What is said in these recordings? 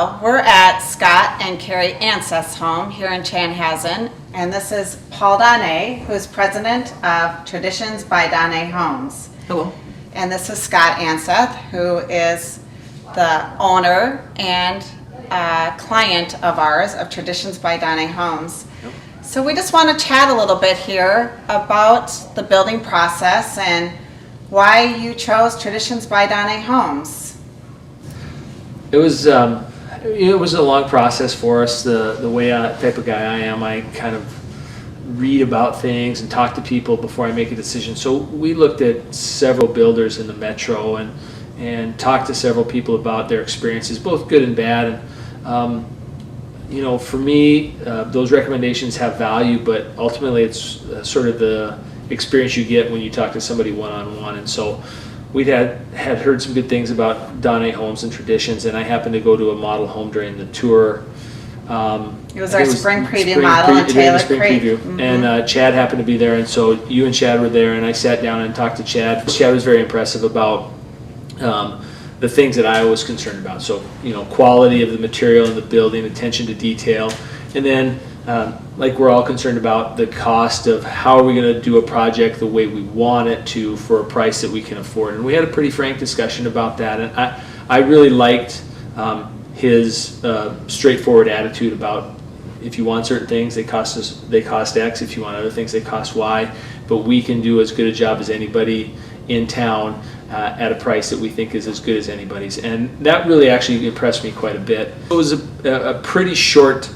Hello, we're at Scott and Carrie Anseth's home here in Chanhassen, and this is Paul Donnay, who's president of Traditions by Donnay Homes. Hello. And this is Scott Anseth, who is the owner and client of ours of Traditions by Donnay Homes. Yep. So we just want to chat a little bit here about the building process and why you chose Traditions by Donnay Homes. It was a long process for us. The way type of guy I am, I kind of read about things and talk to people before I make a decision. So we looked at several builders in the metro and talked to several people about their experiences, both good and bad. And for me, those recommendations have value, but ultimately it's sort of the experience you get when you talk to somebody one-on-one. And so we had heard some good things about Donnay Homes and Traditions, and I happened to go to a model home during the tour. It was our spring preview model in Taylor Creek. Mm-hmm. And Chad happened to be there, and so you and Chad were there, and I sat down and talked to Chad. Chad was very impressive about the things that I was concerned about. So, quality of the material in the building, attention to detail, and then like we're all concerned about the cost of how are we going to do a project the way we want it to for a price that we can afford. And we had a pretty frank discussion about that, and I really liked his straightforward attitude about if you want certain things, they cost X. If you want other things, they cost Y. But we can do as good a job as anybody in town at a price that we think is as good as anybody's. And that really actually impressed me quite a bit. It was a pretty short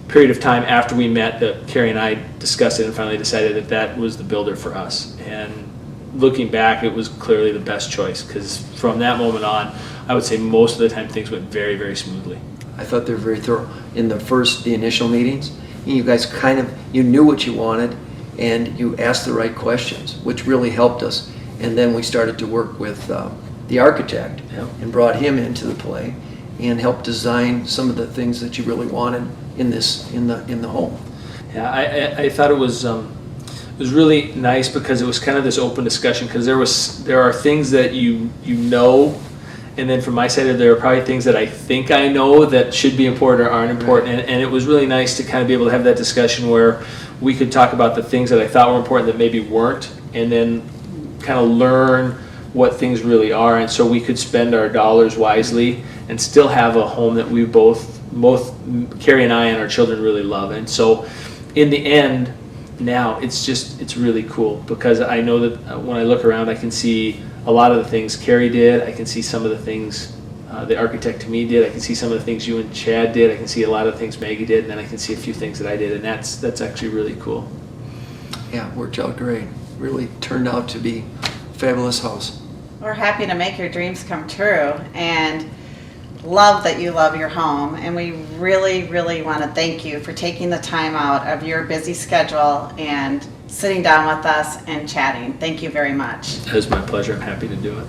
period of time after we met that Carrie and I discussed it and finally decided that was the builder for us. And looking back, it was clearly the best choice, because from that moment on, I would say most of the time things went very, very smoothly. I thought they were very thorough in the initial meetings. You guys you knew what you wanted, and you asked the right questions, which really helped us. And then we started to work with the architect, and brought him into the play and helped design some of the things that you really wanted in the home. Yeah, I thought it was really nice because it was kind of this open discussion, because there are things that you know. And then from my side, there are probably things that I think I know that should be important or aren't important. Right. And it was really nice to kind of be able to have that discussion where we could talk about the things that I thought were important that maybe weren't, and then kind of learn what things really are. And so we could spend our dollars wisely and still have a home that we both Carrie and I and our children really love. And so in the end, now it's really cool, because I know that when I look around, I can see a lot of the things Carrie did. I can see some of the things the architect to me did. I can see some of the things you and Chad did. I can see a lot of the things Maggie did, and then I can see a few things that I did, and that's actually really cool. Yeah, it worked out great. Really turned out to be a fabulous house. We're happy to make your dreams come true, and love that you love your home. And we really, really want to thank you for taking the time out of your busy schedule and sitting down with us and chatting. Thank you very much. It was my pleasure. I'm happy to do it.